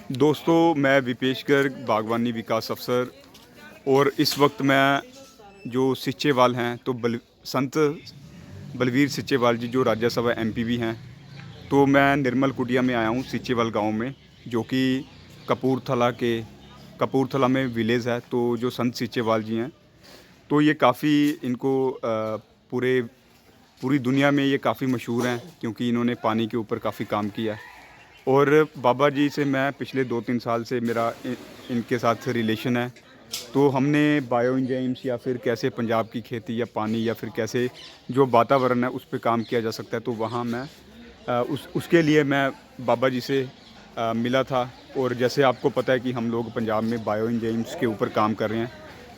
दोस्तों, मैं विपेश गर्ग, बागवानी विकास अफ़सर। और इस वक्त मैं जो सीचेवाल हैं, तो संत बलवीर सीचेवाल जी जो राज्यसभा एमपी भी हैं, तो मैं निर्मल कुटिया में आया हूँ सीचेवाल गांव में, जो कि कपूरथला में विलेज है। तो जो संत सीचेवाल जी हैं, तो ये काफ़ी इनको पूरे पूरी दुनिया में ये काफ़ी मशहूर हैं, क्योंकि इन्होंने पानी के ऊपर काफ़ी काम किया है। और बाबा जी से मैं पिछले 2-3 साल से मेरा इनके साथ रिलेशन है। तो हमने बायो एंजाइम्स या फिर कैसे पंजाब की खेती या पानी या फिर कैसे जो वातावरण है उस पे काम किया जा सकता है, तो वहाँ मैं उसके लिए मैं बाबा जी से मिला था। और जैसे आपको पता है कि हम लोग पंजाब में बायो एंजाइम्स के ऊपर काम कर रहे हैं।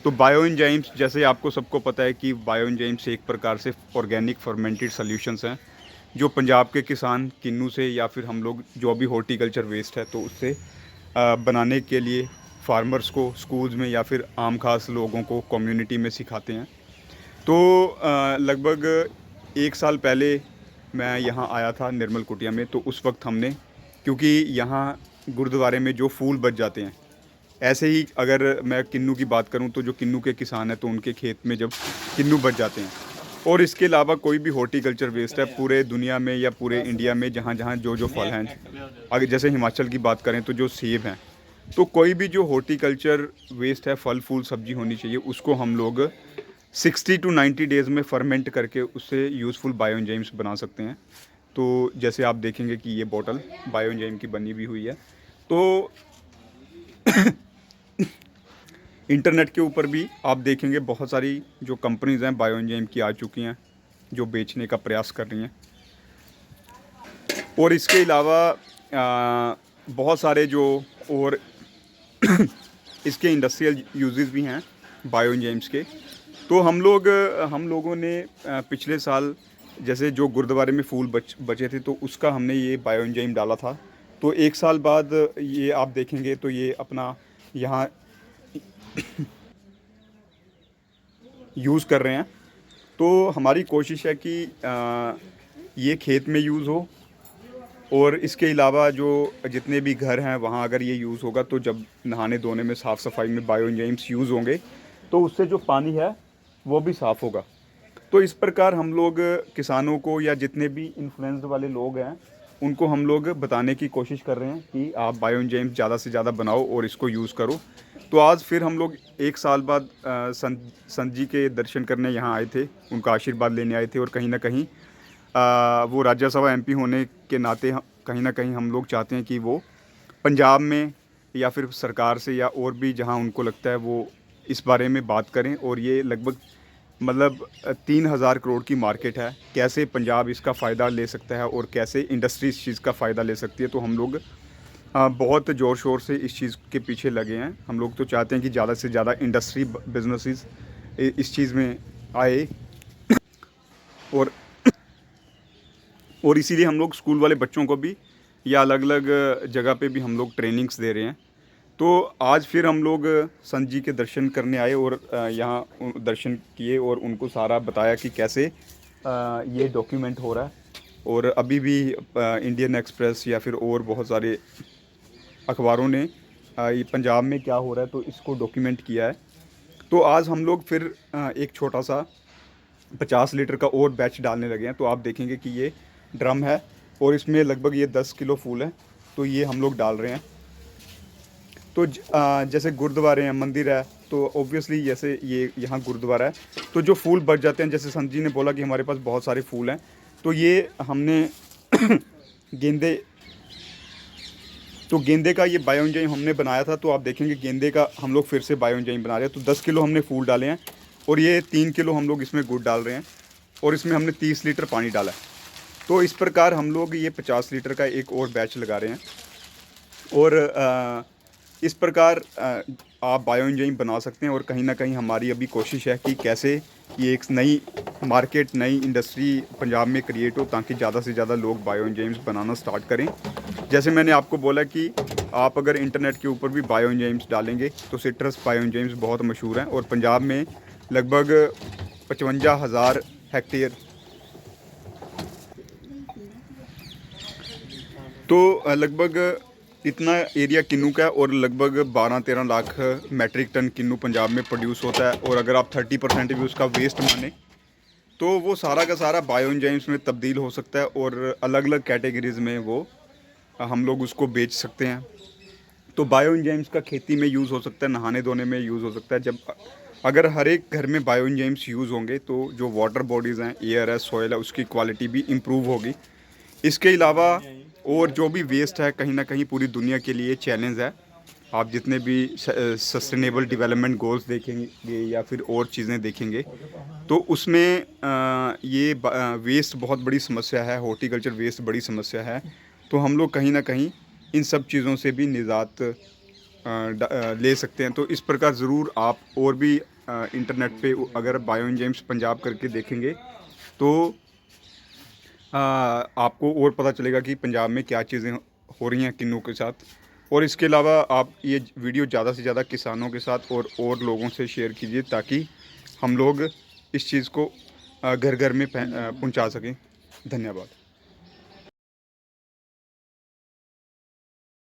तो बायो एंजाइम्स, जैसे आपको सबको पता है कि बायो एंजाइम्स एक प्रकार से ऑर्गेनिक फर्मेंटेड सॉल्यूशंस हैं, जो पंजाब के किसान किन्नू से या फिर हम लोग जो अभी हॉर्टिकल्चर वेस्ट है तो उससे बनाने के लिए फार्मर्स को स्कूल्स में या फिर आम खास लोगों को कम्युनिटी में सिखाते हैं। तो लगभग 1 साल पहले मैं यहाँ आया था निर्मल कुटिया में। तो उस वक्त हमने, क्योंकि यहाँ गुरुद्वारे में जो फूल बच जाते हैं, ऐसे ही अगर मैं किन्नू की बात करूं तो जो किन्नू के किसान हैं तो उनके खेत में जब किन्नू बच जाते हैं, और इसके अलावा कोई भी हॉर्टिकल्चर वेस्ट है पूरे दुनिया में या पूरे इंडिया में, जहाँ जहाँ जो फल हैं, अगर जैसे हिमाचल की बात करें तो जो सेब हैं, तो कोई भी जो हॉर्टिकल्चर वेस्ट है, फल फूल सब्जी होनी चाहिए, उसको हम लोग 60 to 90 डेज़ में फर्मेंट करके उससे यूज़फुल बायो एंजाइम्स बना सकते हैं। तो जैसे आप देखेंगे कि ये बोतल बायो एंजाइम की बनी भी हुई है। तो इंटरनेट के ऊपर भी आप देखेंगे बहुत सारी जो कंपनीज़ हैं बायो एंजाइम की आ चुकी हैं, जो बेचने का प्रयास कर रही हैं। और इसके अलावा बहुत सारे जो और इसके इंडस्ट्रियल यूजेस भी हैं बायो एंजाइम्स के। तो हम लोगों ने पिछले साल जैसे जो गुरुद्वारे में फूल बचे थे, तो उसका हमने ये बायो एंजाइम डाला था। तो 1 साल बाद ये आप देखेंगे तो ये अपना यहाँ यूज़ कर रहे हैं। तो हमारी कोशिश है कि ये खेत में यूज़ हो, और इसके अलावा जो जितने भी घर हैं वहाँ अगर ये यूज़ होगा, तो जब नहाने धोने में साफ़ सफाई में बायो एंजाइम्स यूज़ होंगे, तो उससे जो पानी है वो भी साफ़ होगा। तो इस प्रकार हम लोग किसानों को या जितने भी इन्फ्लुएंस्ड वाले लोग हैं उनको हम लोग बताने की कोशिश कर रहे हैं कि आप बायो एंजाइम्स ज़्यादा से ज़्यादा बनाओ और इसको यूज़ करो। तो आज फिर हम लोग 1 साल बाद संत जी के दर्शन करने यहाँ आए थे, उनका आशीर्वाद लेने आए थे। और कहीं ना कहीं वो राज्यसभा एमपी होने के नाते कहीं ना कहीं हम लोग चाहते हैं कि वो पंजाब में या फिर सरकार से या और भी जहाँ उनको लगता है वो इस बारे में बात करें। और ये लगभग मतलब 3,000 करोड़ की मार्केट है, कैसे पंजाब इसका फ़ायदा ले सकता है और कैसे इंडस्ट्री इस चीज़ का फ़ायदा ले सकती है। तो हम लोग बहुत ज़ोर शोर से इस चीज़ के पीछे लगे हैं। हम लोग तो चाहते हैं कि ज़्यादा से ज़्यादा इंडस्ट्री बिजनेसेस इस चीज़ में आए। और इसीलिए हम लोग स्कूल वाले बच्चों को भी या अलग अलग जगह पे भी हम लोग ट्रेनिंग्स दे रहे हैं। तो आज फिर हम लोग संत जी के दर्शन करने आए और यहाँ दर्शन किए और उनको सारा बताया कि कैसे ये डॉक्यूमेंट हो रहा है। और अभी भी इंडियन एक्सप्रेस या फिर और बहुत सारे अखबारों ने ये पंजाब में क्या हो रहा है तो इसको डॉक्यूमेंट किया है। तो आज हम लोग फिर एक छोटा सा 50 लीटर का और बैच डालने लगे हैं। तो आप देखेंगे कि ये ड्रम है और इसमें लगभग ये 10 किलो फूल है, तो ये हम लोग डाल रहे हैं। तो जैसे गुरुद्वारे हैं, मंदिर है, तो ऑब्वियसली जैसे ये यहाँ गुरुद्वारा है, तो जो फूल बच जाते हैं, जैसे संत जी ने बोला कि हमारे पास बहुत सारे फूल हैं, तो ये हमने गेंदे तो गेंदे का ये बायो एंजाइम हमने बनाया था। तो आप देखेंगे गेंदे का हम लोग फिर से बायो एंजाइम बना रहे हैं। तो 10 किलो हमने फूल डाले हैं और ये 3 किलो हम लोग इसमें गुड़ डाल रहे हैं, और इसमें हमने 30 लीटर पानी डाला है। तो इस प्रकार हम लोग ये 50 लीटर का एक और बैच लगा रहे हैं। और इस प्रकार आप बायो एंजाइम बना सकते हैं। और कहीं ना कहीं हमारी अभी कोशिश है कि कैसे ये एक नई मार्केट, नई इंडस्ट्री पंजाब में क्रिएट हो, ताकि ज़्यादा से ज़्यादा लोग बायो एंजाइम्स बनाना स्टार्ट करें। जैसे मैंने आपको बोला कि आप अगर इंटरनेट के ऊपर भी बायो एंजाइम्स डालेंगे तो सिट्रस बायो एंजाइम्स बहुत मशहूर हैं, और पंजाब में लगभग 55,000 हेक्टेयर, तो लगभग इतना एरिया किन्नू का है और लगभग 12-13 लाख मैट्रिक टन किन्नू पंजाब में प्रोड्यूस होता है। और अगर आप 30% भी उसका वेस्ट माने तो वो सारा का सारा बायो एंजाइम्स में तब्दील हो सकता है और अलग अलग कैटेगरीज़ में वो हम लोग उसको बेच सकते हैं। तो बायो एंजाइम्स का खेती में यूज़ हो सकता है, नहाने धोने में यूज़ हो सकता है। जब अगर हर एक घर में बायो एंजाइम्स यूज़ होंगे तो जो वाटर बॉडीज़ हैं, एयर है, सॉइल है, उसकी क्वालिटी भी इम्प्रूव होगी। इसके अलावा और जो भी वेस्ट है कहीं ना कहीं पूरी दुनिया के लिए चैलेंज है। आप जितने भी सस्टेनेबल डेवलपमेंट गोल्स देखेंगे या फिर और चीज़ें देखेंगे तो उसमें ये वेस्ट बहुत बड़ी समस्या है, हॉर्टिकल्चर वेस्ट बड़ी समस्या है। तो हम लोग कहीं ना कहीं इन सब चीज़ों से भी निजात ले सकते हैं। तो इस प्रकार ज़रूर आप और भी इंटरनेट पे अगर बायो एंजाइम्स पंजाब करके देखेंगे तो आपको और पता चलेगा कि पंजाब में क्या चीज़ें हो रही हैं किन्नू के साथ। और इसके अलावा आप ये वीडियो ज़्यादा से ज़्यादा किसानों के साथ और लोगों से शेयर कीजिए ताकि हम लोग इस चीज़ को घर घर में पहुंचा सकें। धन्यवाद।